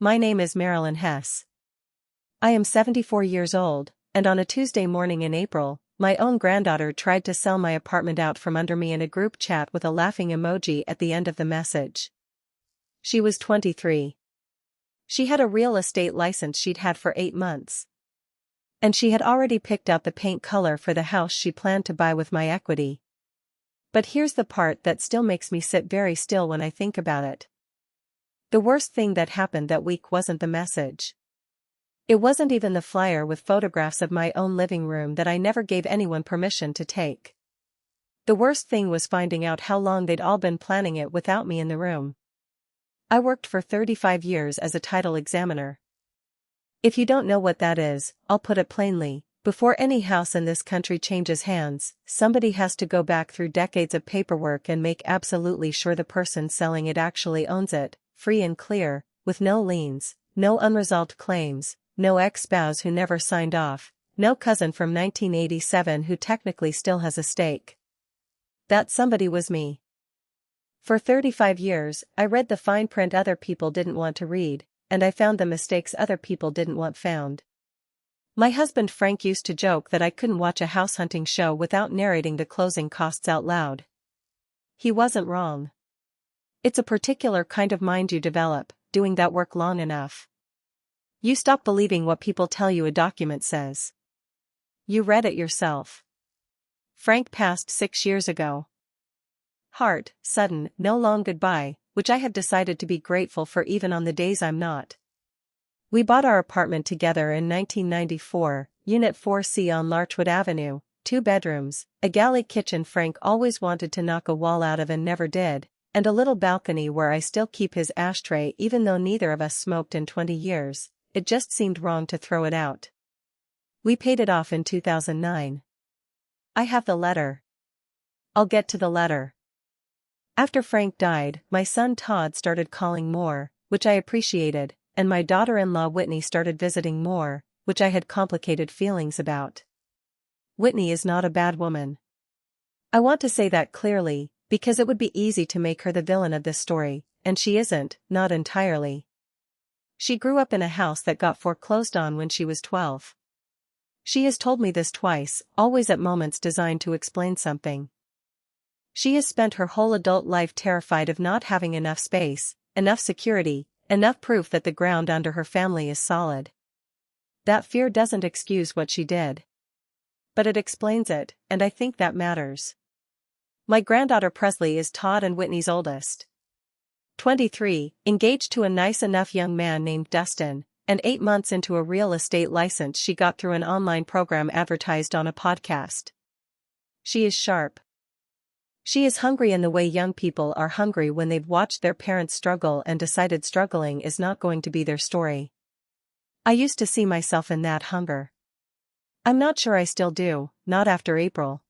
My name is Marilyn Hess. I am 74 years old, and on a Tuesday morning in April, my own granddaughter tried to sell my apartment out from under me in a group chat with a laughing emoji at the end of the message. She was 23. She had a real estate license she'd had for 8 months. And she had already picked out the paint color for the house she planned to buy with my equity. But here's the part that still makes me sit very still when I think about it. The worst thing that happened that week wasn't the message. It wasn't even the flyer with photographs of my own living room that I never gave anyone permission to take. The worst thing was finding out how long they'd all been planning it without me in the room. I worked for 35 years as a title examiner. If you don't know what that is, I'll put it plainly. Before any house in this country changes hands, somebody has to go back through decades of paperwork and make absolutely sure the person selling it actually owns it, free and clear, with no liens, no unresolved claims, no ex-spouse who never signed off, no cousin from 1987 who technically still has a stake. That somebody was me. For 35 years, I read the fine print other people didn't want to read, and I found the mistakes other people didn't want found. My husband Frank used to joke that I couldn't watch a house hunting show without narrating the closing costs out loud. He wasn't wrong. It's a particular kind of mind you develop, doing that work long enough. You stop believing what people tell you a document says. You read it yourself. Frank passed 6 years ago. Hard, sudden, no long goodbye, which I have decided to be grateful for even on the days I'm not. We bought our apartment together in 1994, Unit 4C on Larchwood Avenue, 2 bedrooms, a galley kitchen Frank always wanted to knock a wall out of and never did, and a little balcony where I still keep his ashtray even though neither of us smoked in 20 years, it just seemed wrong to throw it out. We paid it off in 2009. I have the letter. I'll get to the letter. After Frank died, my son Todd started calling more, which I appreciated, and my daughter-in-law Whitney started visiting more, which I had complicated feelings about. Whitney is not a bad woman. I want to say that clearly, because it would be easy to make her the villain of this story, and she isn't, not entirely. She grew up in a house that got foreclosed on when she was 12. She has told me this twice, always at moments designed to explain something. She has spent her whole adult life terrified of not having enough space, enough security, enough proof that the ground under her family is solid. That fear doesn't excuse what she did. But it explains it, and I think that matters. My granddaughter Presley is Todd and Whitney's oldest. 23, engaged to a nice enough young man named Dustin, and 8 months into a real estate license she got through an online program advertised on a podcast. She is sharp. She is hungry in the way young people are hungry when they've watched their parents struggle and decided struggling is not going to be their story. I used to see myself in that hunger. I'm not sure I still do, not after April.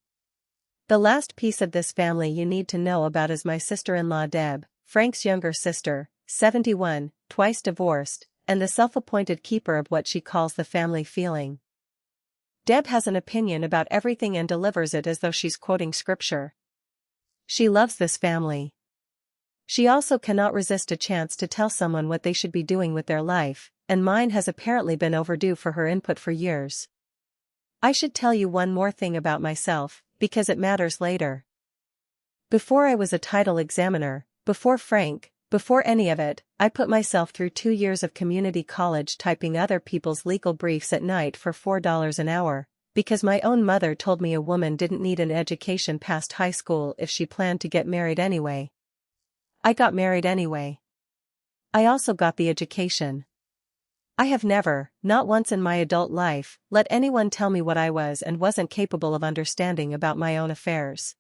The last piece of this family you need to know about is my sister-in-law Deb, Frank's younger sister, 71, twice divorced, and the self-appointed keeper of what she calls the family feeling. Deb has an opinion about everything and delivers it as though she's quoting scripture. She loves this family. She also cannot resist a chance to tell someone what they should be doing with their life, and mine has apparently been overdue for her input for years. I should tell you one more thing about myself, because it matters later. Before I was a title examiner, before Frank, before any of it, I put myself through 2 years of community college typing other people's legal briefs at night for $4 an hour, because my own mother told me a woman didn't need an education past high school if she planned to get married anyway. I got married anyway. I also got the education. I have never, not once in my adult life, let anyone tell me what I was and wasn't capable of understanding about my own affairs.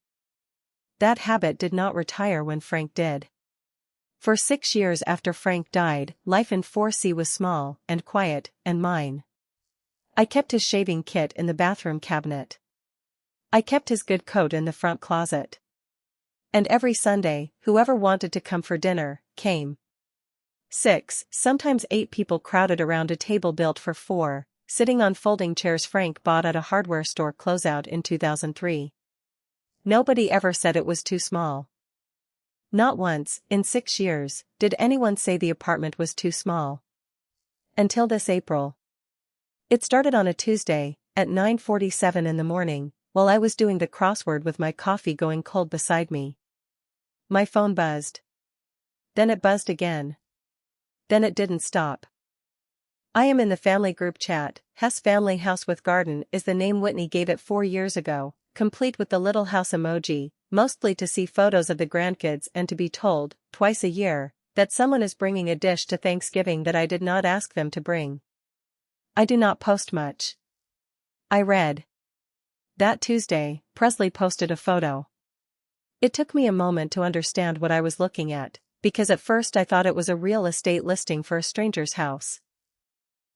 That habit did not retire when Frank did. For 6 years after Frank died, life in 4C was small and quiet, and mine. I kept his shaving kit in the bathroom cabinet. I kept his good coat in the front closet. And every Sunday, whoever wanted to come for dinner, came. 6, sometimes 8 people crowded around a table built for 4, sitting on folding chairs Frank bought at a hardware store closeout in 2003. Nobody ever said it was too small. Not once, in 6 years, did anyone say the apartment was too small. Until this April. It started on a Tuesday, at 9:47 in the morning, while I was doing the crossword with my coffee going cold beside me. My phone buzzed. Then it buzzed again. Then it didn't stop. I am in the family group chat. Hess Family House with Garden is the name Whitney gave it 4 years ago, complete with the little house emoji, mostly to see photos of the grandkids and to be told, twice a year, that someone is bringing a dish to Thanksgiving that I did not ask them to bring. I do not post much. I read. That Tuesday, Presley posted a photo. It took me a moment to understand what I was looking at, because at first I thought it was a real estate listing for a stranger's house.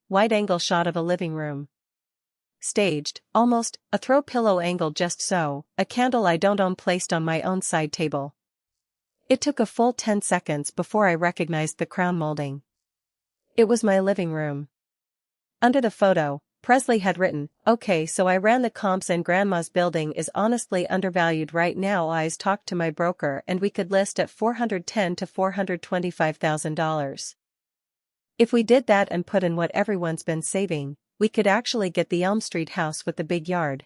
Wide-angle shot of a living room. Staged, almost, a throw pillow angle just so, a candle I don't own placed on my own side table. It took a full 10 seconds before I recognized the crown molding. It was my living room. Under the photo, Presley had written, "Okay, so I ran the comps and Grandma's building is honestly undervalued right now. I talked to my broker and we could list at $410,000 to $425,000. If we did that and put in what everyone's been saving, we could actually get the Elm Street house with the big yard.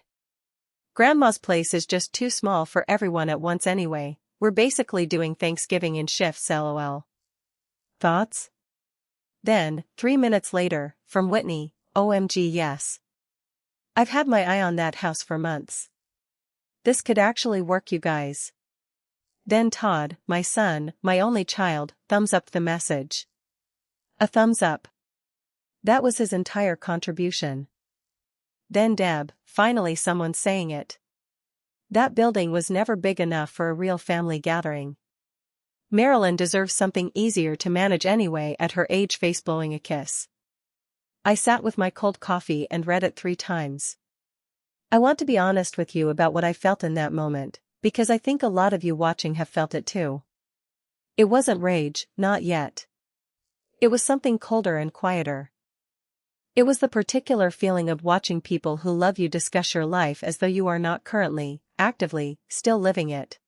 Grandma's place is just too small for everyone at once anyway. We're basically doing Thanksgiving in shifts, lol. Thoughts?" Then, 3 minutes later, from Whitney, "OMG yes. I've had my eye on that house for months. This could actually work, you guys." Then Todd, my son, my only child, thumbs up the message. A thumbs up. That was his entire contribution. Then Deb, finally someone saying it. That building was never big enough for a real family gathering. Marilyn deserves something easier to manage anyway at her age. Face blowing a kiss. I sat with my cold coffee and read it 3 times. I want to be honest with you about what I felt in that moment, because I think a lot of you watching have felt it too. It wasn't rage, not yet. It was something colder and quieter. It was the particular feeling of watching people who love you discuss your life as though you are not currently, actively, still living it.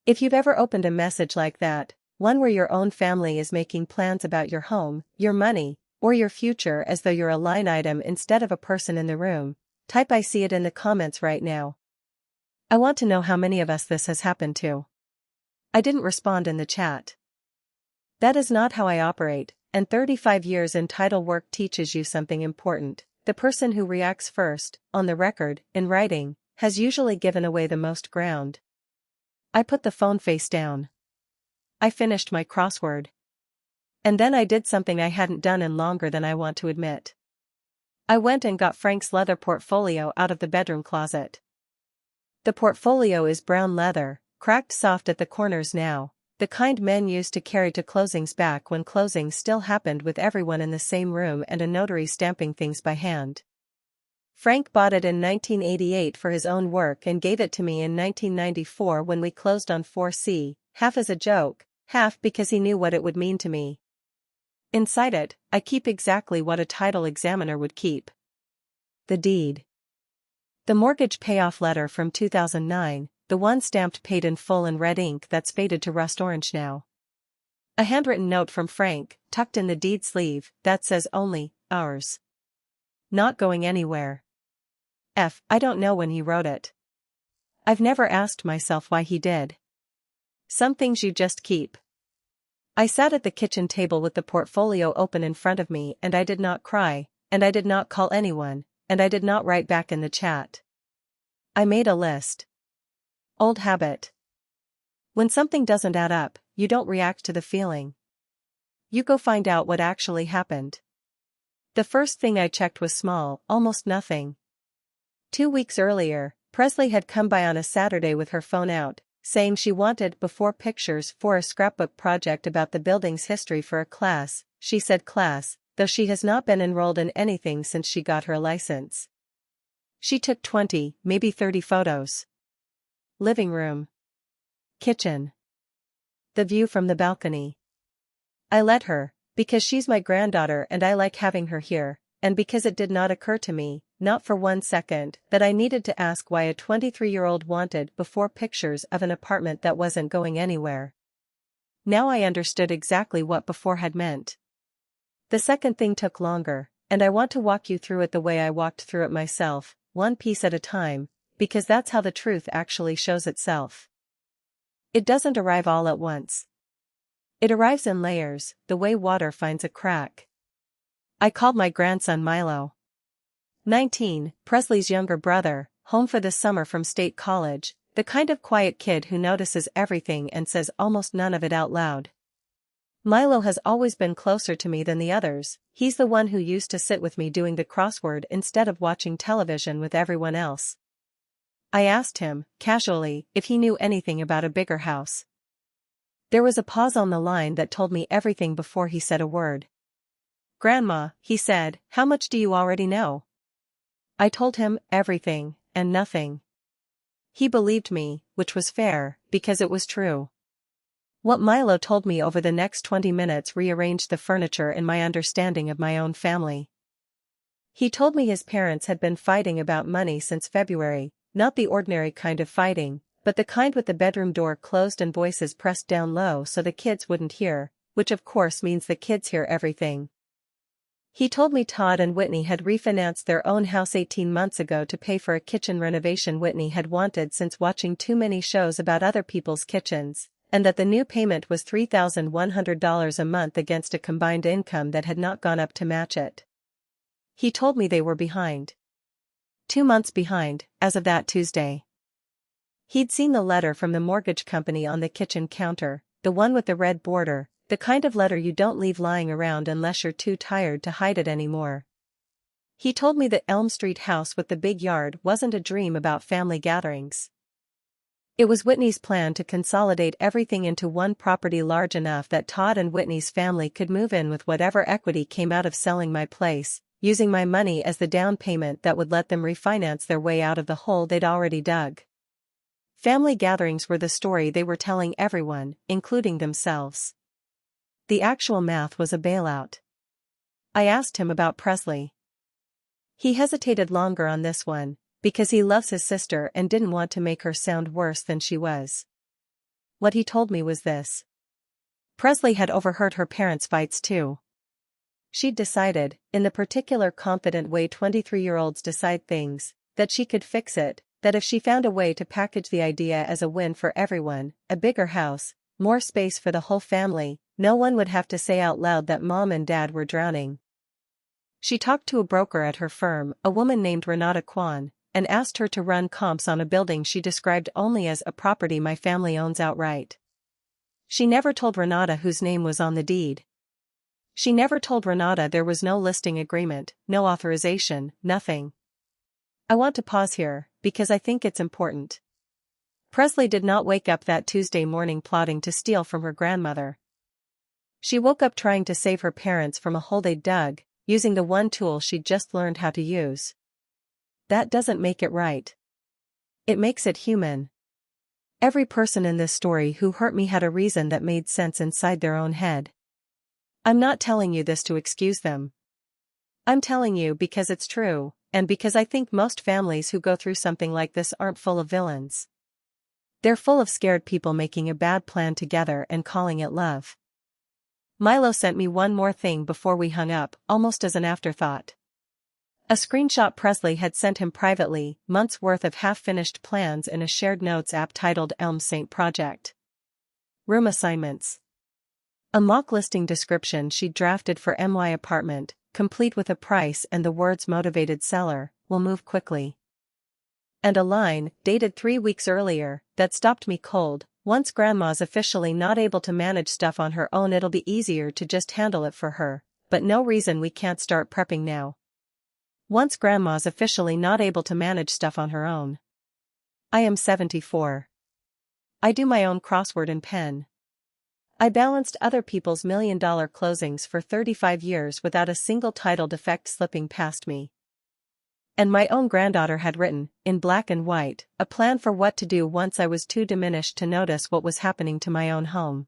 If you've ever opened a message like that, one where your own family is making plans about your home, your money, or your future as though you're a line item instead of a person in the room, type "I see it" in the comments right now. I want to know how many of us this has happened to. I didn't respond in the chat. That is not how I operate, and 35 years in title work teaches you something important. The person who reacts first, on the record, in writing, has usually given away the most ground. I put the phone face down. I finished my crossword. And then I did something I hadn't done in longer than I want to admit. I went and got Frank's leather portfolio out of the bedroom closet. The portfolio is brown leather, cracked soft at the corners now, the kind men used to carry to closings back when closings still happened with everyone in the same room and a notary stamping things by hand. Frank bought it in 1988 for his own work and gave it to me in 1994 when we closed on 4C, half as a joke, half because he knew what it would mean to me. Inside it, I keep exactly what a title examiner would keep. The deed. The mortgage payoff letter from 2009, the one stamped paid in full in red ink that's faded to rust orange now. A handwritten note from Frank, tucked in the deed sleeve, that says only, ours. Not going anywhere. I don't know when he wrote it. I've never asked myself why he did. Some things you just keep. I sat at the kitchen table with the portfolio open in front of me and I did not cry, and I did not call anyone, and I did not write back in the chat. I made a list. Old habit. When something doesn't add up, you don't react to the feeling. You go find out what actually happened. The first thing I checked was small, almost nothing. 2 weeks earlier, Presley had come by on a Saturday with her phone out, saying she wanted before pictures for a scrapbook project about the building's history for a class. She said class, though she has not been enrolled in anything since she got her license. She took 20, maybe 30 photos. Living room. Kitchen. The view from the balcony. I let her, because she's my granddaughter and I like having her here, and because it did not occur to me, not for 1 second, that I needed to ask why a 23-year-old wanted before pictures of an apartment that wasn't going anywhere. Now I understood exactly what before had meant. The second thing took longer, and I want to walk you through it the way I walked through it myself, one piece at a time, because that's how the truth actually shows itself. It doesn't arrive all at once. It arrives in layers, the way water finds a crack. I called my grandson Milo. 19, Presley's younger brother, home for the summer from state college, the kind of quiet kid who notices everything and says almost none of it out loud. Milo has always been closer to me than the others. He's the one who used to sit with me doing the crossword instead of watching television with everyone else. I asked him, casually, if he knew anything about a bigger house. There was a pause on the line that told me everything before he said a word. "Grandma," he said, "how much do you already know?" I told him everything, and nothing. He believed me, which was fair, because it was true. What Milo told me over the next 20 minutes rearranged the furniture in my understanding of my own family. He told me his parents had been fighting about money since February, not the ordinary kind of fighting, but the kind with the bedroom door closed and voices pressed down low so the kids wouldn't hear, which of course means the kids hear everything. He told me Todd and Whitney had refinanced their own house 18 months ago to pay for a kitchen renovation Whitney had wanted since watching too many shows about other people's kitchens, and that the new payment was $3,100 a month against a combined income that had not gone up to match it. He told me they were behind. 2 months behind, as of that Tuesday. He'd seen the letter from the mortgage company on the kitchen counter, the one with the red border, the kind of letter you don't leave lying around unless you're too tired to hide it anymore. He told me the Elm Street house with the big yard wasn't a dream about family gatherings. It was Whitney's plan to consolidate everything into one property large enough that Todd and Whitney's family could move in with whatever equity came out of selling my place, using my money as the down payment that would let them refinance their way out of the hole they'd already dug. Family gatherings were the story they were telling everyone, including themselves. The actual math was a bailout. I asked him about Presley. He hesitated longer on this one, because he loves his sister and didn't want to make her sound worse than she was. What he told me was this. Presley had overheard her parents' fights too. She'd decided, in the particular confident way 23-year-olds decide things, that she could fix it, that if she found a way to package the idea as a win for everyone, a bigger house, more space for the whole family, no one would have to say out loud that mom and dad were drowning. She talked to a broker at her firm, a woman named Renata Kwan, and asked her to run comps on a building she described only as a property my family owns outright. She never told Renata whose name was on the deed. She never told Renata there was no listing agreement, no authorization, nothing. I want to pause here, because I think it's important. Presley did not wake up that Tuesday morning plotting to steal from her grandmother. She woke up trying to save her parents from a hole they'd dug, using the one tool she'd just learned how to use. That doesn't make it right. It makes it human. Every person in this story who hurt me had a reason that made sense inside their own head. I'm not telling you this to excuse them. I'm telling you because it's true, and because I think most families who go through something like this aren't full of villains. They're full of scared people making a bad plan together and calling it love. Milo sent me one more thing before we hung up, almost as an afterthought. A screenshot Presley had sent him privately, months' worth of half-finished plans in a shared notes app titled Elm St. Project. Room assignments. A mock listing description she'd drafted for MY apartment, complete with a price and the words motivated seller, will move quickly. And a line, dated 3 weeks earlier, that stopped me cold. Once Grandma's officially not able to manage stuff on her own, it'll be easier to just handle it for her, but no reason we can't start prepping now. Once Grandma's officially not able to manage stuff on her own. I am 74. I do my own crossword and pen. I balanced other people's million-dollar closings for 35 years without a single title defect slipping past me. And my own granddaughter had written, in black and white, a plan for what to do once I was too diminished to notice what was happening to my own home.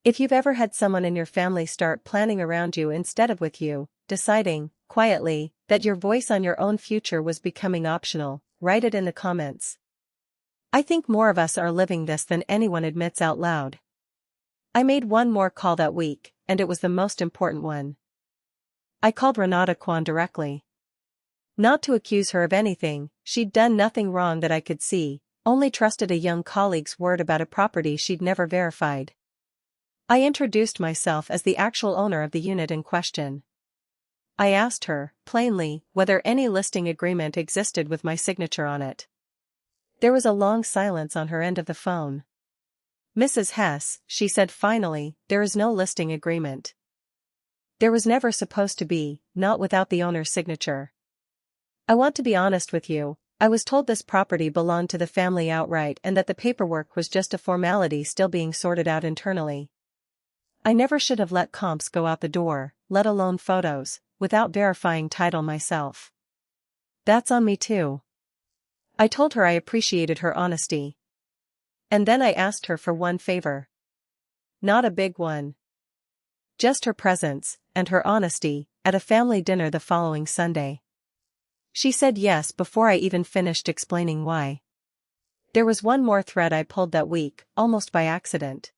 If you've ever had someone in your family start planning around you instead of with you, deciding, quietly, that your voice on your own future was becoming optional, write it in the comments. I think more of us are living this than anyone admits out loud. I made one more call that week, and it was the most important one. I called Renata Kwan directly. Not to accuse her of anything, she'd done nothing wrong that I could see, only trusted a young colleague's word about a property she'd never verified. I introduced myself as the actual owner of the unit in question. I asked her, plainly, whether any listing agreement existed with my signature on it. There was a long silence on her end of the phone. "Mrs. Hess," she said finally, "there is no listing agreement. There was never supposed to be, not without the owner's signature. I want to be honest with you, I was told this property belonged to the family outright and that the paperwork was just a formality still being sorted out internally. I never should have let comps go out the door, let alone photos, without verifying title myself. That's on me too." I told her I appreciated her honesty. And then I asked her for one favor. Not a big one. Just her presence, and her honesty, at a family dinner the following Sunday. She said yes before I even finished explaining why. There was one more thread I pulled that week, almost by accident.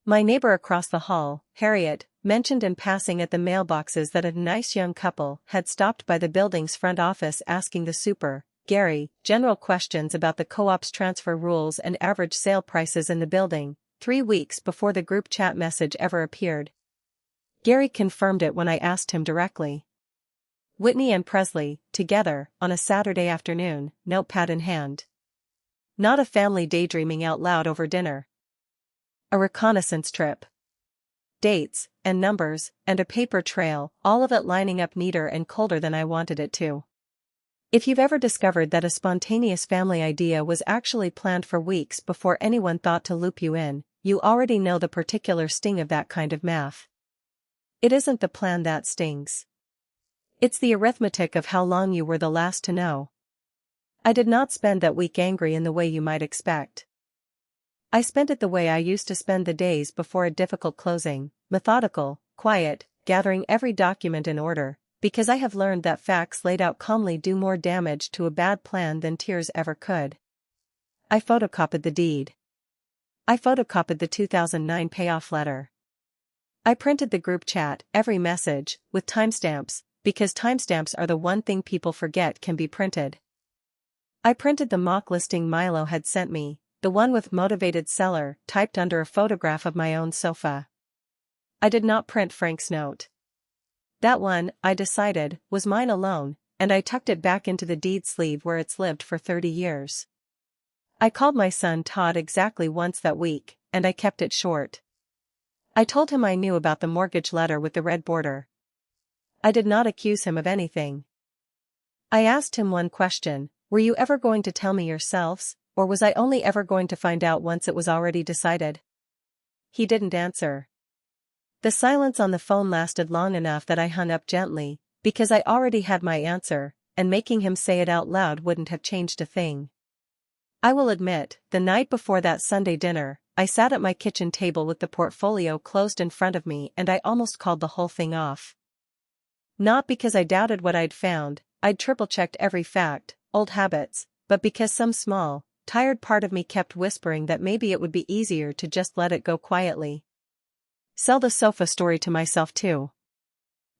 My neighbor across the hall, Harriet, mentioned in passing at the mailboxes that a nice young couple had stopped by the building's front office asking the super, Gary, general questions about the co-op's transfer rules and average sale prices in the building, 3 weeks before the group chat message ever appeared. Gary confirmed it when I asked him directly. Whitney and Presley, together, on a Saturday afternoon, notepad in hand. Not a family daydreaming out loud over dinner. A reconnaissance trip. Dates, and numbers, and a paper trail, all of it lining up neater and colder than I wanted it to. If you've ever discovered that a spontaneous family idea was actually planned for weeks before anyone thought to loop you in, you already know the particular sting of that kind of math. It isn't the plan that stings. It's the arithmetic of how long you were the last to know. I did not spend that week angry in the way you might expect. I spent it the way I used to spend the days before a difficult closing, methodical, quiet, gathering every document in order, because I have learned that facts laid out calmly do more damage to a bad plan than tears ever could. I photocopied the deed. I photocopied the 2009 payoff letter. I printed the group chat, every message, with timestamps, because timestamps are the one thing people forget can be printed. I printed the mock listing Milo had sent me, the one with motivated seller, typed under a photograph of my own sofa. I did not print Frank's note. That one, I decided, was mine alone, and I tucked it back into the deed sleeve where it's lived for 30 years. I called my son Todd exactly once that week, and I kept it short. I told him I knew about the mortgage letter with the red border. I did not accuse him of anything. I asked him one question: were you ever going to tell me yourselves, or was I only ever going to find out once it was already decided? He didn't answer. The silence on the phone lasted long enough that I hung up gently, because I already had my answer, and making him say it out loud wouldn't have changed a thing. I will admit, the night before that Sunday dinner, I sat at my kitchen table with the portfolio closed in front of me and I almost called the whole thing off. Not because I doubted what I'd found, I'd triple-checked every fact, old habits, but because some small, tired part of me kept whispering that maybe it would be easier to just let it go quietly. Sell the sofa story to myself too.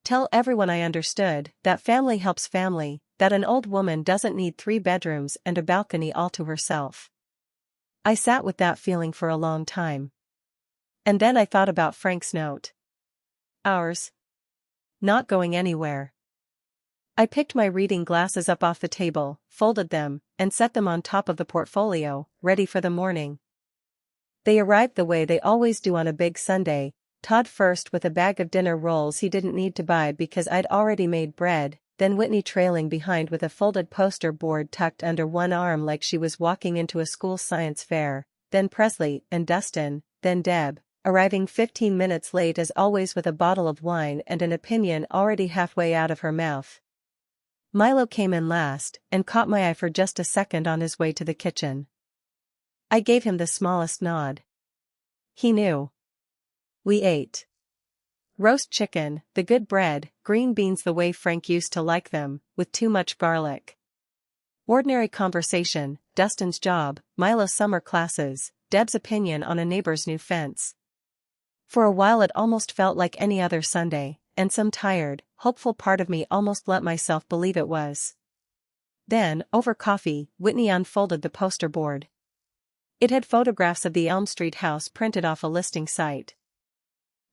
Tell everyone I understood that family helps family, that an old woman doesn't need 3 bedrooms and a balcony all to herself. I sat with that feeling for a long time. And then I thought about Frank's note. Ours. Not going anywhere. I picked my reading glasses up off the table, folded them, and set them on top of the portfolio, ready for the morning. They arrived the way they always do on a big Sunday, Todd first with a bag of dinner rolls he didn't need to buy because I'd already made bread, then Whitney trailing behind with a folded poster board tucked under one arm like she was walking into a school science fair, then Presley and Dustin, then Deb, arriving 15 minutes late as always with a bottle of wine and an opinion already halfway out of her mouth. Milo came in last, and caught my eye for just a second on his way to the kitchen. I gave him the smallest nod. He knew. We ate. Roast chicken, the good bread, green beans the way Frank used to like them, with too much garlic. Ordinary conversation, Dustin's job, Milo's summer classes, Deb's opinion on a neighbor's new fence. For a while it almost felt like any other Sunday, and some tired, hopeful part of me almost let myself believe it was. Then, over coffee, Whitney unfolded the poster board. It had photographs of the Elm Street house printed off a listing site.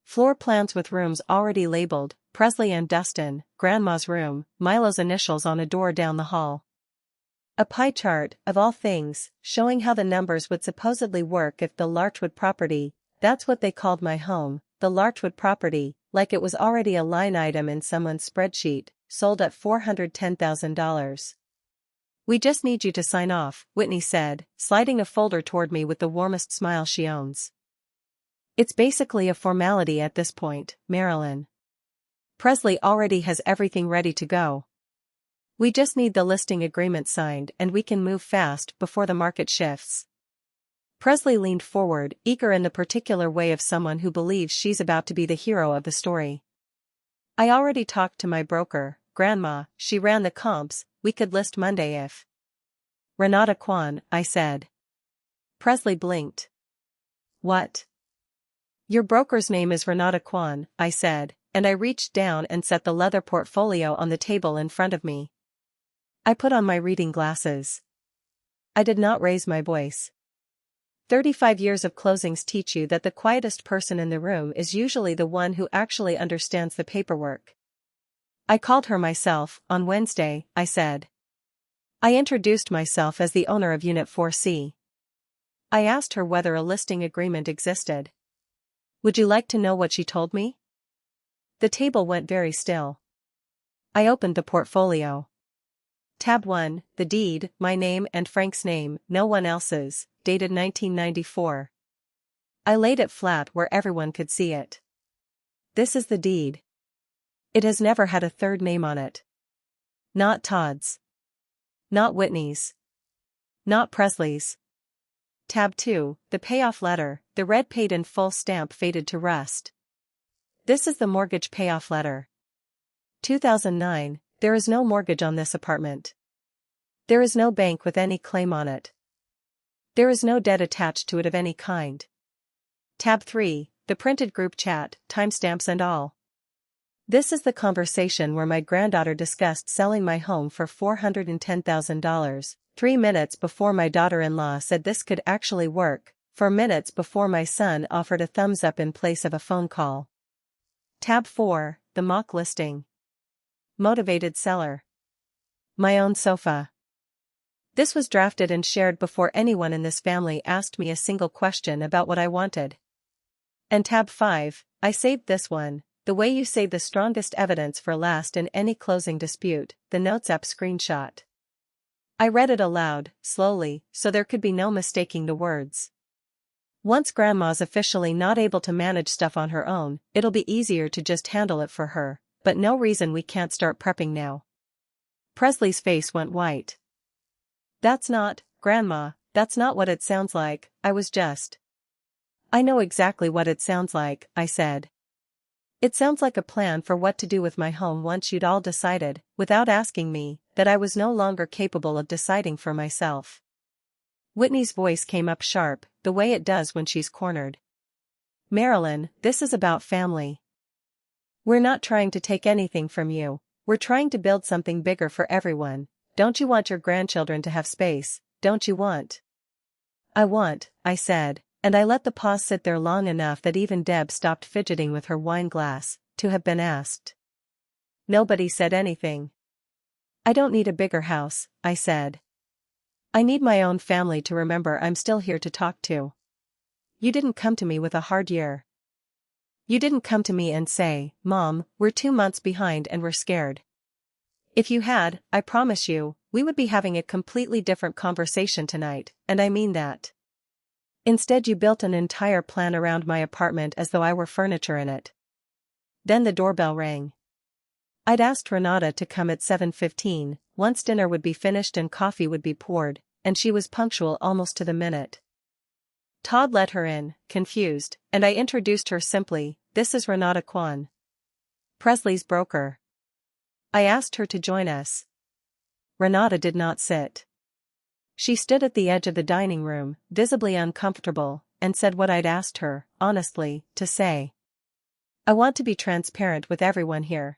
Floor plans with rooms already labeled, Presley and Dustin, Grandma's room, Milo's initials on a door down the hall. A pie chart, of all things, showing how the numbers would supposedly work if the Larchwood property, that's what they called my home, the Larchwood property, like it was already a line item in someone's spreadsheet, sold at $410,000. "We just need you to sign off," Whitney said, sliding a folder toward me with the warmest smile she owns. "It's basically a formality at this point, Marilyn. Presley already has everything ready to go. We just need the listing agreement signed and we can move fast before the market shifts." Presley leaned forward, eager in the particular way of someone who believes she's about to be the hero of the story. "I already talked to my broker, Grandma, she ran the comps, we could list Monday if." "Renata Kwan," I said. Presley blinked. "What?" "Your broker's name is Renata Kwan," I said, and I reached down and set the leather portfolio on the table in front of me. I put on my reading glasses. I did not raise my voice. 35 years of closings teach you that the quietest person in the room is usually the one who actually understands the paperwork. "I called her myself, on Wednesday," I said. I introduced myself as the owner of Unit 4C. I asked her whether a listing agreement existed. Would you like to know what she told me? The table went very still. I opened the portfolio. Tab 1, the deed, my name and Frank's name, no one else's, dated 1994. I laid it flat where everyone could see it. This is the deed. It has never had a third name on it. Not Todd's. Not Whitney's. Not Presley's. Tab 2, the payoff letter, the red paid in full stamp faded to rust. This is the mortgage payoff letter. 2009, there is no mortgage on this apartment. There is no bank with any claim on it. There is no debt attached to it of any kind. Tab 3, the printed group chat, timestamps and all. This is the conversation where my granddaughter discussed selling my home for $410,000, 3 minutes before my daughter-in-law said this could actually work, 4 minutes before my son offered a thumbs up in place of a phone call. Tab 4, the mock listing. Motivated seller. My own sofa. This was drafted and shared before anyone in this family asked me a single question about what I wanted. And tab 5, I saved this one, the way you save the strongest evidence for last in any closing dispute, the Notes app screenshot. I read it aloud, slowly, so there could be no mistaking the words. Once Grandma's officially not able to manage stuff on her own, it'll be easier to just handle it for her, but no reason we can't start prepping now. Presley's face went white. That's not, Grandma, that's not what it sounds like, I was just. I know exactly what it sounds like, I said. It sounds like a plan for what to do with my home once you'd all decided, without asking me, that I was no longer capable of deciding for myself. Whitney's voice came up sharp, the way it does when she's cornered. Marilyn, this is about family. We're not trying to take anything from you, we're trying to build something bigger for everyone. Don't you want your grandchildren to have space, don't you want? I want, I said, and I let the pause sit there long enough that even Deb stopped fidgeting with her wine glass, to have been asked. Nobody said anything. I don't need a bigger house, I said. I need my own family to remember I'm still here to talk to. You didn't come to me with a hard year. You didn't come to me and say, Mom, we're 2 months behind and we're scared. If you had, I promise you, we would be having a completely different conversation tonight, and I mean that. Instead you built an entire plan around my apartment as though I were furniture in it. Then the doorbell rang. I'd asked Renata to come at 7:15, once dinner would be finished and coffee would be poured, and she was punctual almost to the minute. Todd let her in, confused, and I introduced her simply, this is Renata Kwan, Presley's broker. I asked her to join us. Renata did not sit. She stood at the edge of the dining room, visibly uncomfortable, and said what I'd asked her, honestly, to say. I want to be transparent with everyone here.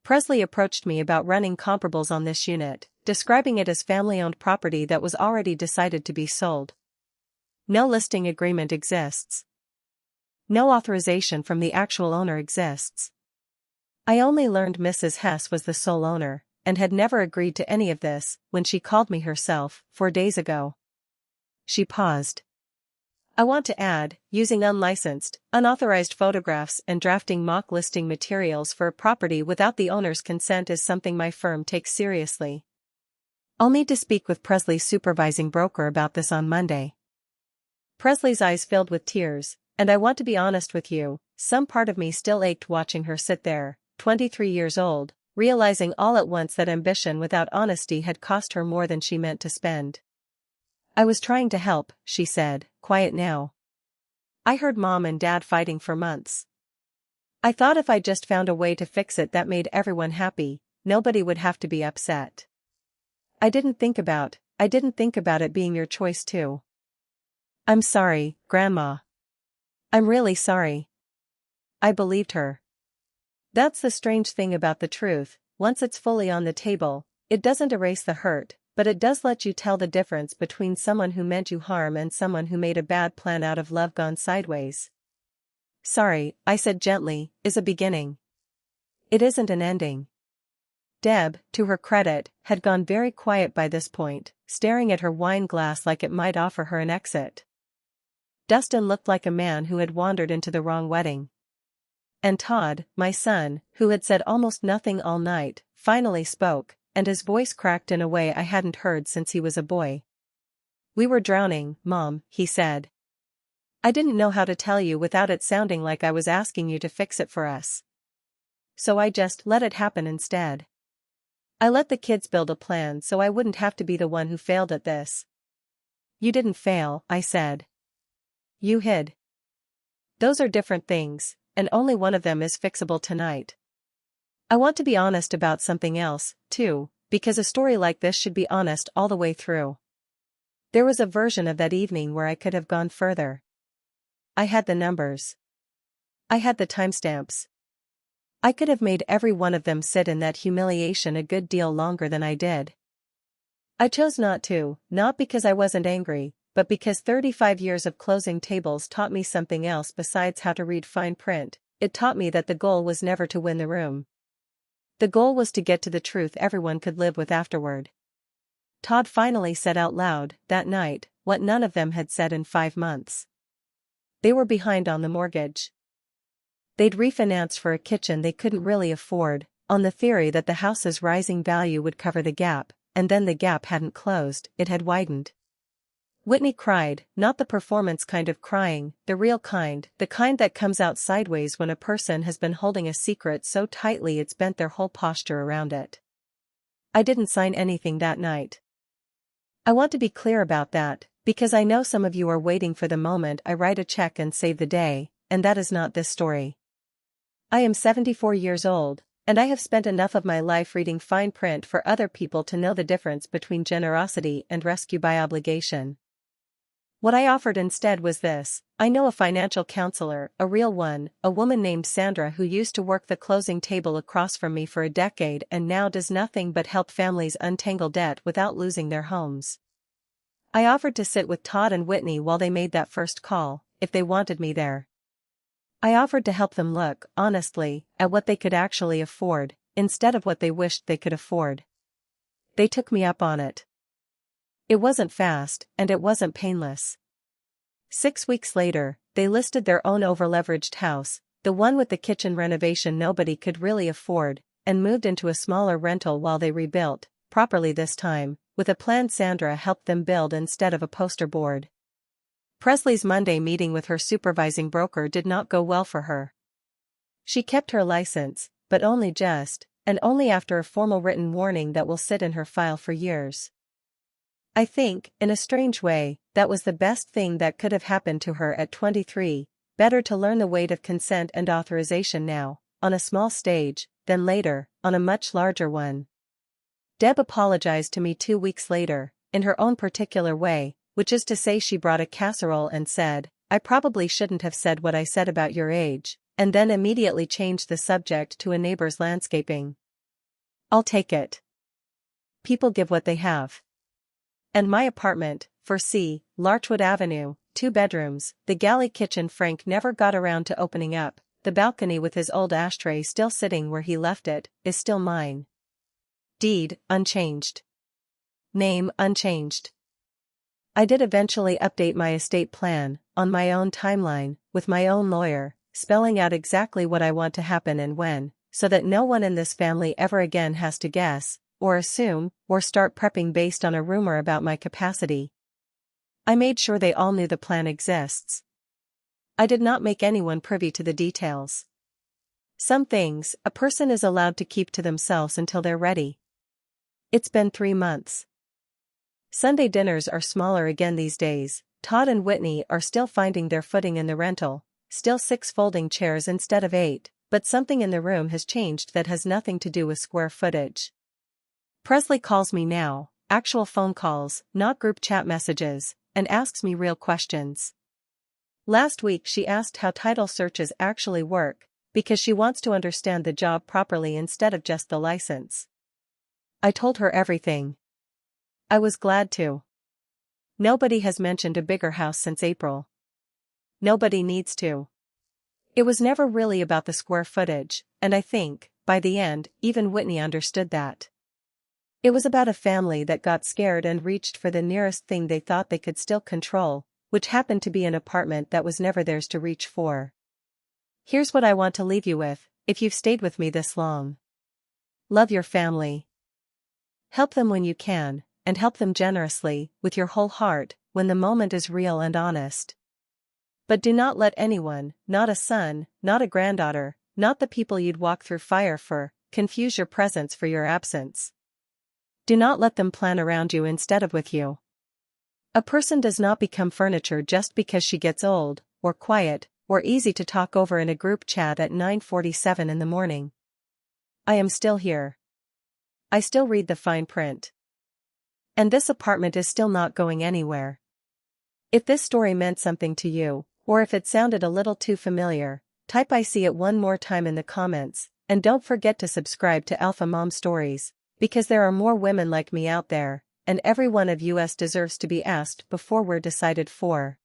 Presley approached me about running comparables on this unit, describing it as family-owned property that was already decided to be sold. No listing agreement exists. No authorization from the actual owner exists. I only learned Mrs. Hess was the sole owner, and had never agreed to any of this, when she called me herself, 4 days ago. She paused. I want to add, using unlicensed, unauthorized photographs and drafting mock listing materials for a property without the owner's consent is something my firm takes seriously. I'll need to speak with Presley's supervising broker about this on Monday. Presley's eyes filled with tears, and I want to be honest with you, some part of me still ached watching her sit there, 23 years old, realizing all at once that ambition without honesty had cost her more than she meant to spend. I was trying to help, she said, quiet now. I heard Mom and Dad fighting for months. I thought if I just found a way to fix it that made everyone happy, nobody would have to be upset. I didn't think about it being your choice too. I'm sorry, Grandma. I'm really sorry. I believed her. That's the strange thing about the truth, once it's fully on the table, it doesn't erase the hurt, but it does let you tell the difference between someone who meant you harm and someone who made a bad plan out of love gone sideways. Sorry, I said gently, is a beginning. It isn't an ending. Deb, to her credit, had gone very quiet by this point, staring at her wine glass like it might offer her an exit. Dustin looked like a man who had wandered into the wrong wedding. And Todd, my son, who had said almost nothing all night, finally spoke, and his voice cracked in a way I hadn't heard since he was a boy. We were drowning, Mom, he said. I didn't know how to tell you without it sounding like I was asking you to fix it for us. So I just let it happen instead. I let the kids build a plan so I wouldn't have to be the one who failed at this. You didn't fail, I said. You hid. Those are different things, and only one of them is fixable tonight. I want to be honest about something else, too, because a story like this should be honest all the way through. There was a version of that evening where I could have gone further. I had the numbers. I had the timestamps. I could have made every one of them sit in that humiliation a good deal longer than I did. I chose not to, not because I wasn't angry, but because 35 years of closing tables taught me something else besides how to read fine print. It taught me that the goal was never to win the room. The goal was to get to the truth everyone could live with afterward. Todd finally said out loud, that night, what none of them had said in 5 months. They were behind on the mortgage. They'd refinanced for a kitchen they couldn't really afford, on the theory that the house's rising value would cover the gap, and then the gap hadn't closed, it had widened. Whitney cried, not the performance kind of crying, the real kind, the kind that comes out sideways when a person has been holding a secret so tightly it's bent their whole posture around it. I didn't sign anything that night. I want to be clear about that, because I know some of you are waiting for the moment I write a check and save the day, and that is not this story. I am 74 years old, and I have spent enough of my life reading fine print for other people to know the difference between generosity and rescue by obligation. What I offered instead was this: I know a financial counselor, a real one, a woman named Sandra who used to work the closing table across from me for a decade and now does nothing but help families untangle debt without losing their homes. I offered to sit with Todd and Whitney while they made that first call, if they wanted me there. I offered to help them look, honestly, at what they could actually afford, instead of what they wished they could afford. They took me up on it. It wasn't fast, and it wasn't painless. 6 weeks later, they listed their own over-leveraged house, the one with the kitchen renovation nobody could really afford, and moved into a smaller rental while they rebuilt, properly this time, with a plan Sandra helped them build instead of a poster board. Presley's Monday meeting with her supervising broker did not go well for her. She kept her license, but only just, and only after a formal written warning that will sit in her file for years. I think, in a strange way, that was the best thing that could have happened to her at 23, better to learn the weight of consent and authorization now, on a small stage, than later, on a much larger one. Deb apologized to me 2 weeks later, in her own particular way, which is to say she brought a casserole and said, I probably shouldn't have said what I said about your age, and then immediately change the subject to a neighbor's landscaping. I'll take it. People give what they have. And my apartment, for C, Larchwood Avenue, 2 bedrooms, the galley kitchen Frank never got around to opening up, the balcony with his old ashtray still sitting where he left it, is still mine. Deed, unchanged. Name, unchanged. I did eventually update my estate plan, on my own timeline, with my own lawyer, spelling out exactly what I want to happen and when, so that no one in this family ever again has to guess, or assume, or start prepping based on a rumor about my capacity. I made sure they all knew the plan exists. I did not make anyone privy to the details. Some things, a person is allowed to keep to themselves until they're ready. It's been 3 months. Sunday dinners are smaller again these days. Todd and Whitney are still finding their footing in the rental, still 6 folding chairs instead of 8, but something in the room has changed that has nothing to do with square footage. Presley calls me now, actual phone calls, not group chat messages, and asks me real questions. Last week she asked how title searches actually work, because she wants to understand the job properly instead of just the license. I told her everything. I was glad to. Nobody has mentioned a bigger house since April. Nobody needs to. It was never really about the square footage, and I think, by the end, even Whitney understood that. It was about a family that got scared and reached for the nearest thing they thought they could still control, which happened to be an apartment that was never theirs to reach for. Here's what I want to leave you with, if you've stayed with me this long. Love your family. Help them when you can, and help them generously, with your whole heart, when the moment is real and honest. But do not let anyone, not a son, not a granddaughter, not the people you'd walk through fire for, confuse your presence for your absence. Do not let them plan around you instead of with you. A person does not become furniture just because she gets old, or quiet, or easy to talk over in a group chat at 9:47 in the morning. I am still here. I still read the fine print. And this apartment is still not going anywhere. If this story meant something to you, or if it sounded a little too familiar, type I see it one more time in the comments, and don't forget to subscribe to Alpha Mom Stories, because there are more women like me out there, and every one of us deserves to be asked before we're decided for.